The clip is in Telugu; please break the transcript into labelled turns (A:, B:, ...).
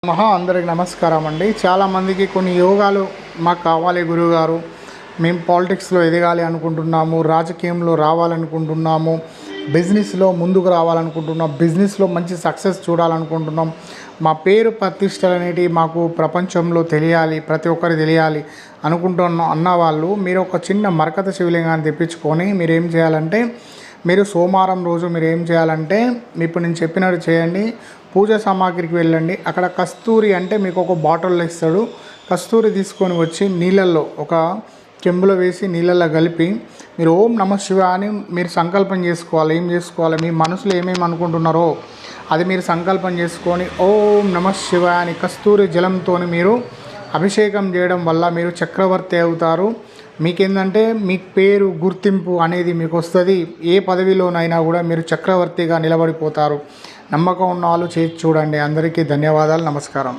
A: అందరికి నమస్కారం అండి. చాలామందికి కొన్ని యోగాలు మాకు కావాలి గురువుగారు, మేము పాలిటిక్స్లో ఎదగాలి అనుకుంటున్నాము, రాజకీయంలో రావాలనుకుంటున్నాము, బిజినెస్లో ముందుకు రావాలనుకుంటున్నాం, బిజినెస్లో మంచి సక్సెస్ చూడాలనుకుంటున్నాం, మా పేరు ప్రతిష్టలు అనేటివి మాకు ప్రపంచంలో తెలియాలి, ప్రతి ఒక్కరు తెలియాలి అన్న వాళ్ళు మీరు ఒక చిన్న మరకత శివలింగాన్ని తెప్పించుకొని మీరు ఏం చేయాలంటే, మీరు సోమవారం రోజు మీరు ఏం చేయాలంటే ఇప్పుడు నేను చెప్పినట్టు చేయండి. పూజ సామాగ్రికి వెళ్ళండి. అక్కడ కస్తూరి అంటే మీకు ఒక బాటిల్లో ఇస్తాడు. కస్తూరి తీసుకొని వచ్చి నీళ్ళల్లో ఒక చెంబులో వేసి నీళ్ళల్లో కలిపి మీరు ఓం నమ శివ అని మీరు సంకల్పం చేసుకోవాలి. ఏం చేసుకోవాలి, మీ మనసులో ఏమేమి అనుకుంటున్నారో అది మీరు సంకల్పం చేసుకొని ఓం నమ శివ అని కస్తూరి జలంతో మీరు అభిషేకం చేయడం వల్ల మీరు చక్రవర్తి అవుతారు. మీకేంటంటే మీ పేరు గుర్తింపు అనేది మీకు వస్తుంది. ఏ పదవిలోనైనా కూడా మీరు చక్రవర్తిగా నిలబడిపోతారు. నమ్మకం ఉన్న వాళ్ళు చేసి చూడండి. అందరికీ ధన్యవాదాలు. నమస్కారం.